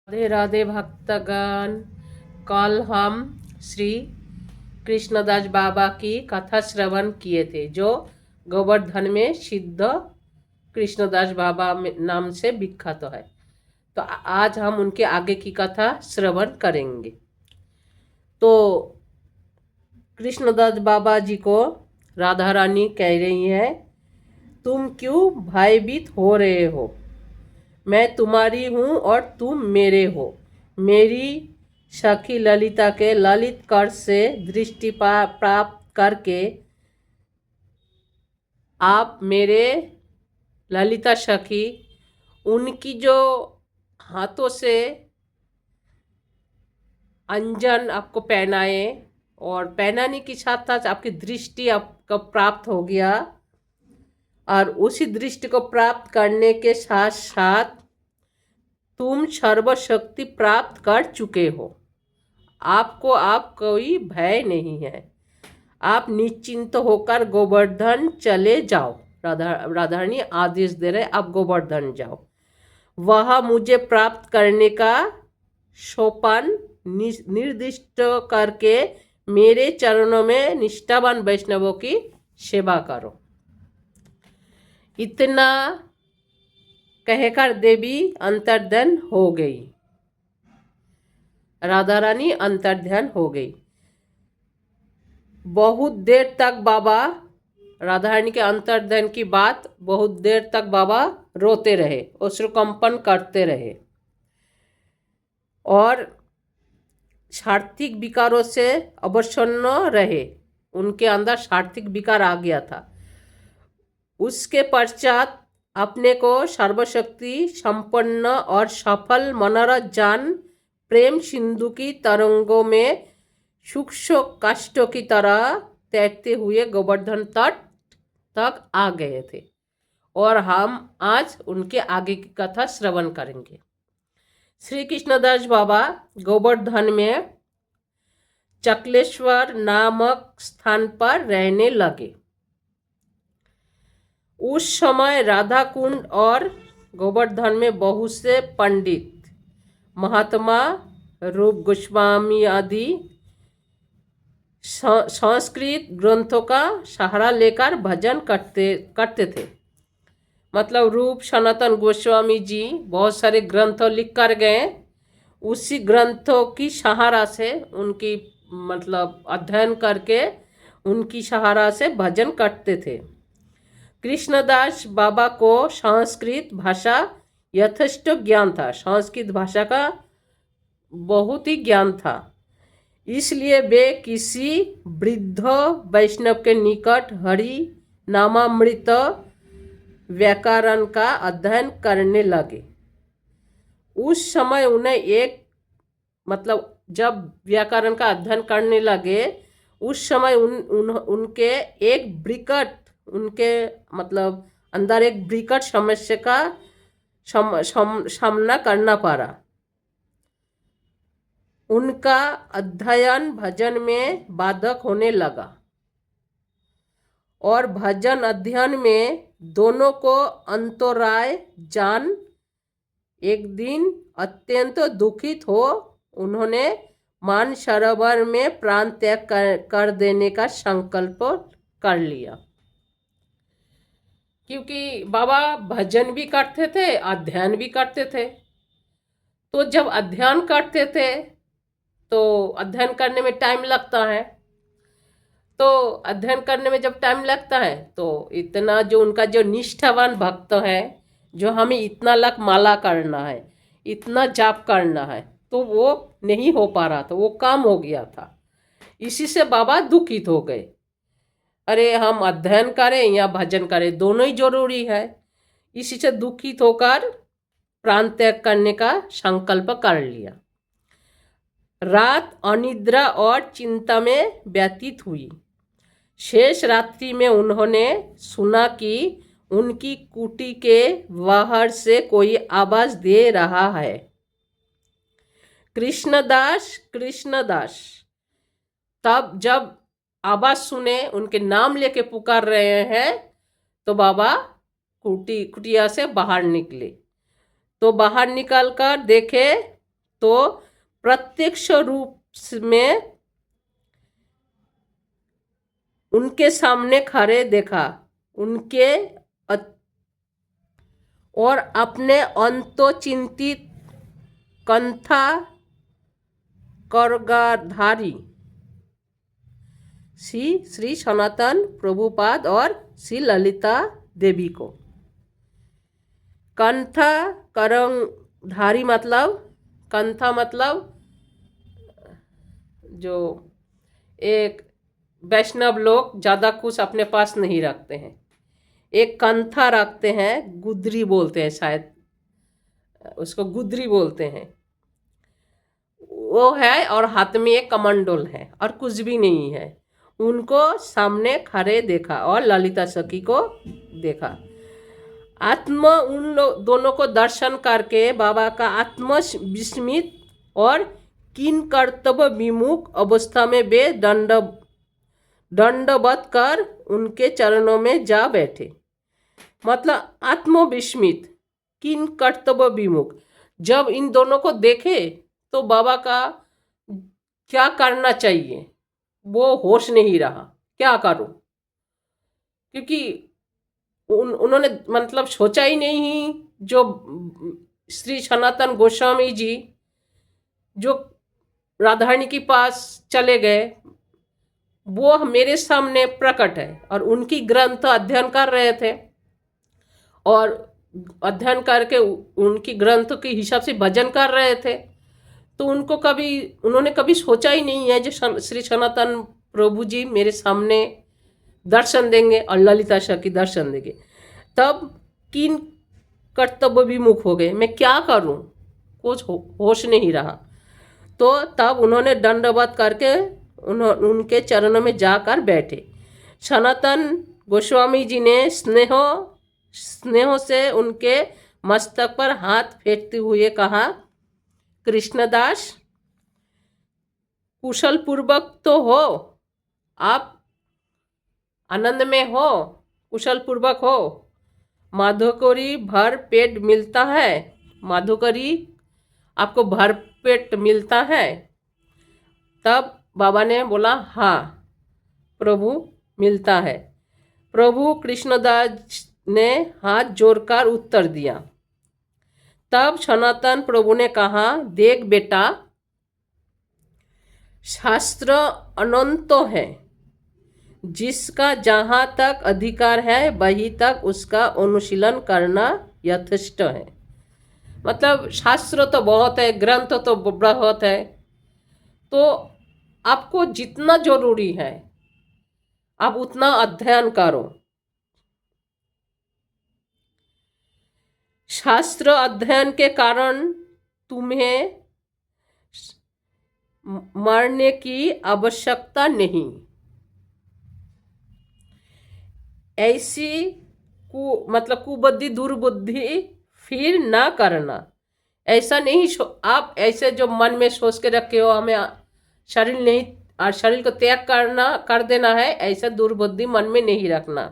राधे राधे भक्तगण। कल हम श्री कृष्णदास बाबा की कथा श्रवण किए थे, जो गोवर्धन में सिद्ध कृष्णदास बाबा नाम से विख्यात है। तो आज हम उनके आगे की कथा श्रवण करेंगे। तो कृष्णदास बाबा जी को राधा रानी कह रही है, तुम क्यों भयभीत हो रहे हो? मैं तुम्हारी हूँ और तुम मेरे हो। मेरी सखी ललिता के ललित कर से दृष्टि प्राप्त करके आप मेरे ललिता सखी उनकी जो हाथों से अंजन आपको पहनाए, और पहनाने के साथ साथ आपकी दृष्टि आपको प्राप्त हो गया, और उसी दृष्टि को प्राप्त करने के साथ साथ तुम सर्वशक्ति प्राप्त कर चुके हो। आपको आप कोई भय नहीं है। आप निश्चिंत होकर गोवर्धन चले जाओ। राधारानी आदेश दे रहे, आप गोवर्धन जाओ। वह मुझे प्राप्त करने का सोपान निर्दिष्ट करके मेरे चरणों में निष्ठावान वैष्णवों की सेवा करो। इतना कहकर देवी अंतर्ध्यान हो गई। राधा रानी अंतर्ध्यान हो गई। बहुत देर तक बाबा, राधा रानी के अंतर्ध्यान की बात, बहुत देर तक बाबा रोते रहे, अश्रुकंपन करते रहे और सात्विक विकारों से अवसन्न रहे। उनके अंदर सात्विक विकार आ गया था। उसके पश्चात अपने को सर्वशक्ति संपन्न और सफल मनोरथ जान प्रेम सिंधु की तरंगों में सूक्ष्म काष्ठों की तरह तैरते हुए गोवर्धन तट तक आ गए थे। और हम आज उनके आगे की कथा श्रवण करेंगे। श्री कृष्णदास बाबा गोवर्धन में चकलेश्वर नामक स्थान पर रहने लगे। उस समय राधा कुंड और गोवर्धन में बहुत से पंडित, महात्मा, रूप गोस्वामी आदि संस्कृत ग्रंथों का सहारा लेकर भजन करते थे। मतलब रूप सनातन गोस्वामी जी बहुत सारे ग्रंथों लिख कर गए। उसी ग्रंथों की सहारा से, उनकी मतलब अध्ययन करके उनकी सहारा से भजन करते थे। कृष्णदास बाबा को संस्कृत भाषा यथेष्ट ज्ञान था। संस्कृत भाषा का बहुत ही ज्ञान था। इसलिए वे किसी वृद्ध वैष्णव के निकट हरि नामामृत व्याकरण का अध्ययन करने लगे। उस समय उन्हें एक मतलब जब व्याकरण का अध्ययन करने लगे, उस समय उनके एक विकट, उनके मतलब अंदर एक विकट समस्या का सामना करना पड़ा। उनका अध्ययन भजन में बाधक होने लगा और भजन अध्ययन में दोनों को अंतराय जान एक दिन अत्यंत दुखित हो उन्होंने मानसरोवर में प्राण त्याग कर देने का संकल्प कर लिया। क्योंकि बाबा भजन भी करते थे, अध्ययन भी करते थे। तो जब अध्ययन करते थे तो अध्ययन करने में टाइम लगता है। तो अध्ययन करने में जब टाइम लगता है तो इतना जो उनका जो निष्ठावान भक्त है, जो हमें इतना लाख माला करना है, इतना जाप करना है, तो वो नहीं हो पा रहा था, वो काम हो गया था। इसी से बाबा दुखित हो गए। अरे हम अध्ययन करें या भजन करें, दोनों ही जरूरी है। इसी से दुखित होकर प्राण त्याग करने का संकल्प कर लिया। रात अनिद्रा और चिंता में व्यतीत हुई। शेष रात्रि में उन्होंने सुना कि उनकी कुटी के बाहर से कोई आवाज दे रहा है, कृष्णदास कृष्णदास। तब जब आवाज सुने, उनके नाम लेके पुकार रहे हैं, तो बाबा कुटिया से बाहर निकले। तो बाहर निकलकर देखे तो प्रत्यक्ष रूप में उनके सामने खड़े देखा, उनके और अपने अंतोचिंतित कंथा करगाधारी श्री सनातन प्रभुपाद और श्री ललिता देवी को। कंथा करंगधारी मतलब, कंथा मतलब जो एक वैष्णव लोग ज़्यादा कुछ अपने पास नहीं रखते हैं, एक कंथा रखते हैं, गुदरी बोलते हैं, शायद उसको गुदरी बोलते हैं, वो है, और हाथ में एक कमंडल है और कुछ भी नहीं है। उनको सामने खड़े देखा और ललिता सखी को देखा। आत्म उन दोनों को दर्शन करके बाबा का आत्म विस्मित और किन कर्तव्य विमुख अवस्था में वे दंडवत कर उनके चरणों में जा बैठे। मतलब आत्मविस्मित, किन कर्तव्य विमुख, जब इन दोनों को देखे तो बाबा का क्या करना चाहिए वो होश नहीं रहा, क्या करूं, क्योंकि उन्होंने मतलब सोचा ही नहीं। जो श्री सनातन गोस्वामी जी जो राधारानी के पास चले गए, वो मेरे सामने प्रकट है और उनकी ग्रंथ अध्ययन कर रहे थे और अध्ययन करके उनकी ग्रंथ के हिसाब से भजन कर रहे थे। तो उन्होंने कभी सोचा ही नहीं है जो श्री सनातन प्रभु जी मेरे सामने दर्शन देंगे और ललिता सखी दर्शन देंगे। तब किन कर्तव्य विमुख हो गए, मैं क्या करूं, कुछ होश नहीं रहा। तो तब उन्होंने दंडवत करके उनके चरणों में जाकर बैठे। सनातन गोस्वामी जी ने स्नेह से उनके मस्तक पर हाथ फेरते हुए कहा, कृष्णदास, कुशल पूर्वक तो हो, आप आनंद में हो, कुशल पूर्वक हो, माधुकरी भर पेट मिलता है, माधुकरी आपको भर पेट मिलता है। तब बाबा ने बोला, हाँ प्रभु मिलता है। प्रभु कृष्णदास ने हाथ जोड़कर उत्तर दिया। तब सनातन प्रभु ने कहा, देख बेटा, शास्त्र अनंत है, जिसका जहाँ तक अधिकार है वहीं तक उसका अनुशीलन करना यथेष्ट है। मतलब शास्त्र तो बहुत है, ग्रंथ तो बहुत है, तो आपको जितना जरूरी है आप उतना अध्ययन करो। शास्त्र अध्ययन के कारण तुम्हें मरने की आवश्यकता नहीं। ऐसी मतलब कुबुद्धि दुर्बुद्धि फिर ना करना। ऐसा नहीं आप ऐसे जो मन में सोच के रखे हो हमें शरीर नहीं और शरीर को त्याग कर देना है, ऐसा दुर्बुद्धि मन में नहीं रखना।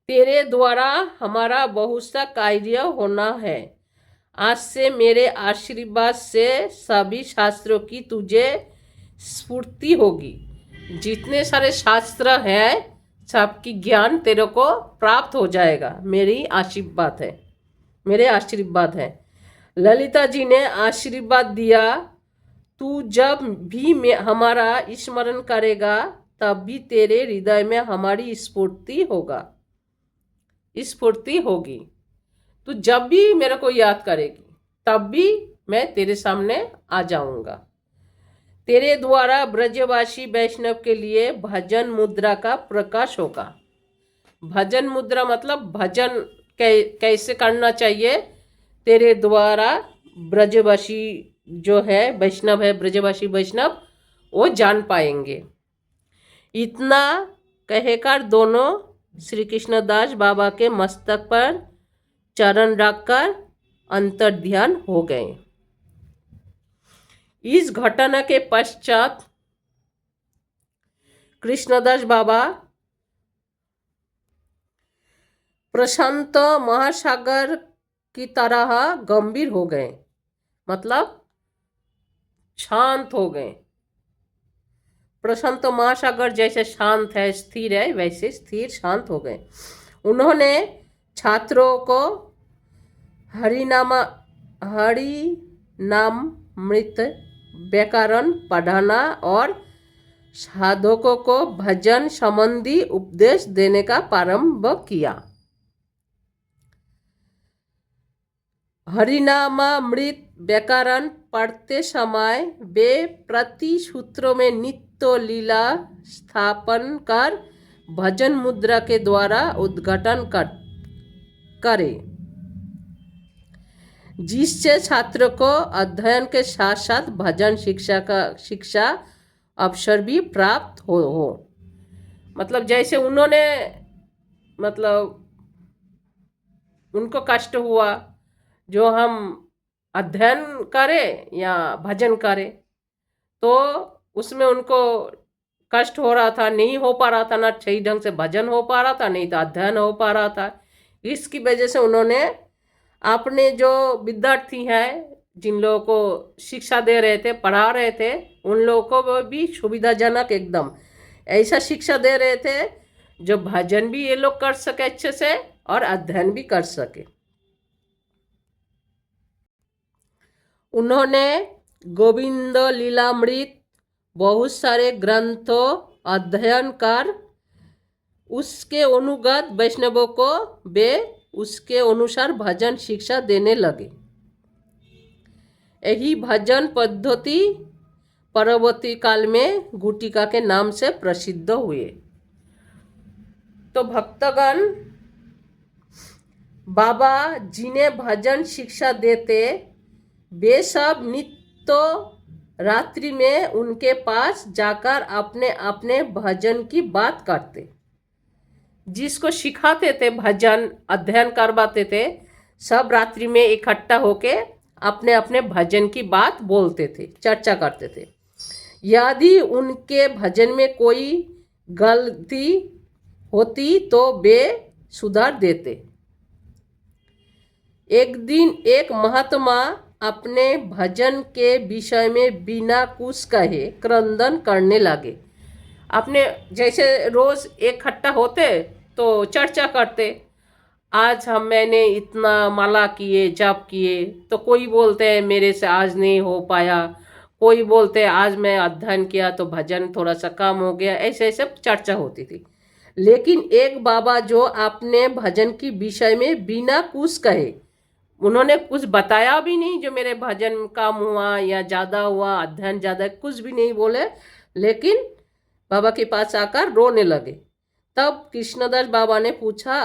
तेरे द्वारा हमारा बहुत सा कार्य होना है। आज से मेरे आशीर्वाद से सभी शास्त्रों की तुझे स्फूर्ति होगी। जितने सारे शास्त्र हैं सबकी ज्ञान तेरे को प्राप्त हो जाएगा। मेरे आशीर्वाद है। ललिता जी ने आशीर्वाद दिया, तू जब भी हमारा स्मरण करेगा तब भी तेरे हृदय में हमारी स्फूर्ति होगी। तू जब भी मेरे को याद करेगी तब भी मैं तेरे सामने आ जाऊंगा। तेरे द्वारा ब्रजवासी वैष्णव के लिए भजन मुद्रा का प्रकाश होगा। भजन मुद्रा मतलब भजन कैसे करना चाहिए, तेरे द्वारा ब्रजवासी जो है वैष्णव है, ब्रजवासी वैष्णव वो जान पाएंगे। इतना कहकर दोनों श्री कृष्णदास बाबा के मस्तक पर चरण रखकर अंतर ध्यान हो गए। इस घटना के पश्चात कृष्णदास बाबा प्रशांत महासागर की तरह गंभीर हो गए। मतलब शांत हो गए। प्रशांत महासागर जैसे शांत है, स्थिर है, वैसे स्थिर शांत हो गए। उन्होंने छात्रों को हरिनामामृत व्याकरण पढ़ाना और साधकों को भजन संबंधी उपदेश देने का प्रारंभ किया। हरिनामामृत व्याकरण पढ़ते समय वे प्रति सूत्रों में नित्य लीला स्थापन कर भजन मुद्रा के द्वारा उद्घाटन करें, जिससे छात्र को अध्ययन के साथ साथ भजन शिक्षा अवसर भी प्राप्त हो। मतलब जैसे उन्होंने, मतलब उनको कष्ट हुआ जो हम अध्ययन करें या भजन करें, तो उसमें उनको कष्ट हो रहा था, नहीं हो पा रहा था, ना सही ढंग से भजन हो पा रहा था, नहीं तो अध्ययन हो पा रहा था। इसकी वजह से उन्होंने अपने जो विद्यार्थी हैं, जिन लोगों को शिक्षा दे रहे थे, पढ़ा रहे थे, उन लोगों को भी सुविधाजनक एकदम ऐसा शिक्षा दे रहे थे जो भजन भी ये लोग कर सके अच्छे से और अध्ययन भी कर सके। उन्होंने गोविंद लीलामृत बहुत सारे ग्रंथों अध्ययन कर उसके अनुगत वैष्णवों को वे उसके अनुसार भजन शिक्षा देने लगे। यही भजन पद्धति परवर्ती काल में गुटिका के नाम से प्रसिद्ध हुए। तो भक्तगण, बाबा जिन्हें भजन शिक्षा देते वे सब नित्य रात्रि में उनके पास जाकर अपने अपने भजन की बात करते। जिसको सिखाते थे भजन अध्ययन करवाते थे, सब रात्रि में इकट्ठा होके अपने अपने भजन की बात बोलते थे, चर्चा करते थे। यदि उनके भजन में कोई गलती होती तो वे सुधार देते। एक दिन एक महात्मा अपने भजन के विषय में बिना कुछ कहे क्रंदन करने लगे। अपने जैसे रोज इकट्ठा होते तो चर्चा करते, आज मैंने इतना माला किए, जप किए, तो कोई बोलते हैं मेरे से आज नहीं हो पाया, कोई बोलते हैं आज मैं अध्ययन किया तो भजन थोड़ा सा कम हो गया, ऐसे ऐसे चर्चा होती थी। लेकिन एक बाबा जो अपने भजन की विषय में बिना कुछ कहे, उन्होंने कुछ बताया भी नहीं जो मेरे भजन कम हुआ या ज़्यादा हुआ, अध्ययन ज़्यादा, कुछ भी नहीं बोले, लेकिन बाबा के पास आकर रोने लगे। तब कृष्णदास बाबा ने पूछा,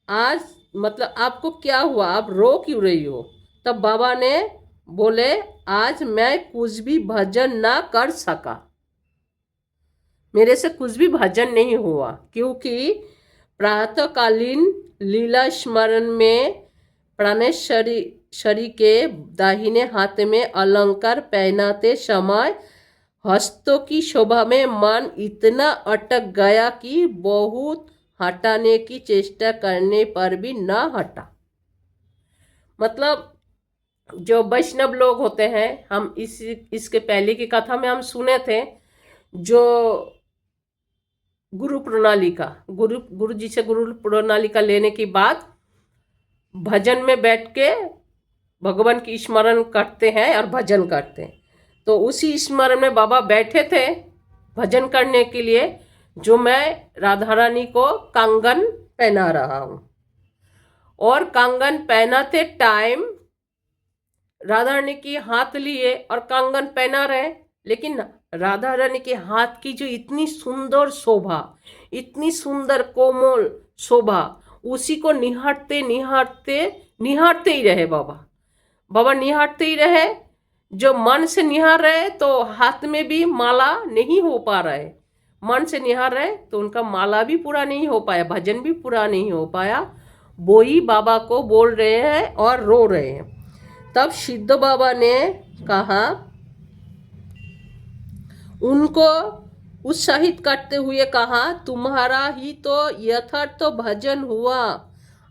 आज मतलब आपको क्या हुआ, आप रो क्यों रही हो? तब बाबा ने बोले, आज मैं कुछ भी भजन ना कर सका, मेरे से कुछ भी भजन नहीं हुआ, क्योंकि प्रातःकालीन लीला स्मरण में प्राणेश्वरी के दाहिने हाथ में अलंकार पहनाते समय हस्तों की शोभा में मन इतना अटक गया कि बहुत हटाने की चेष्टा करने पर भी न हटा। मतलब जो वैष्णव लोग होते हैं, हम इसके पहले की कथा में हम सुने थे, जो गुरु जी से गुरु प्रणाली का लेने के बाद भजन में बैठ के भगवान की स्मरण करते हैं और भजन करते हैं। तो उसी स्मरण में बाबा बैठे थे भजन करने के लिए, जो मैं राधा रानी को कंगन पहना रहा हूँ। और कंगन पहनाते टाइम राधा रानी की हाथ लिए और कंगन पहना रहे, लेकिन राधा रानी के हाथ की जो इतनी सुंदर शोभा, इतनी सुंदर कोमल शोभा, उसी को निहारते निहारते निहारते ही रहे बाबा निहारते ही रहे। जो मन से निहार रहे तो हाथ में भी माला नहीं हो पा रहे, मन से निहार रहे तो उनका माला भी पूरा नहीं हो पाया, भजन भी पूरा नहीं हो पाया। वो ही बाबा को बोल रहे हैं और रो रहे हैं। तब सिद्ध बाबा ने कहा, उनको उत्साहित करते हुए कहा, तुम्हारा ही तो यथार्थ भजन हुआ,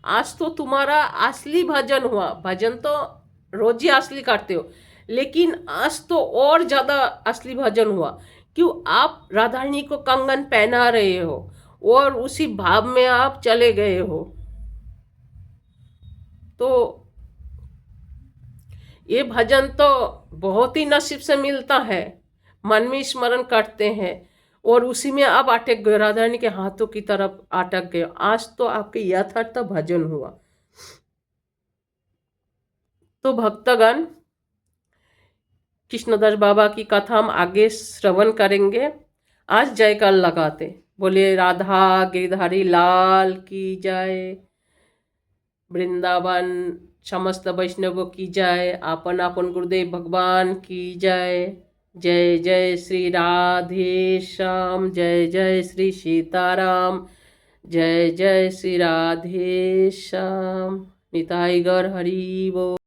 आज तो तुम्हारा असली भजन हुआ। भजन तो रोज ही असली काटते हो, लेकिन आज तो और ज़्यादा असली भजन हुआ। क्यों? आप राधा रानी को कंगन पहना रहे हो और उसी भाव में आप चले गए हो। तो ये भजन तो बहुत ही नसीब से मिलता है। मन में स्मरण करते हैं और उसी में आप अटक गए, राधा रानी के हाथों की तरफ अटक गए। आज तो आपके यथार्थ भजन हुआ। तो भक्तगण, कृष्णदास बाबा की कथा हम आगे श्रवण करेंगे। आज जयकार लगाते बोले राधा गिरधारी लाल की जय, वृंदावन समस्त वैष्णवों की जय, आपन आपन गुरुदेव भगवान की जय। जय जय श्री राधे श्याम, जय जय श्री सीताराम, जय जय श्री राधे श्याम। निताई गौर हरि बोल।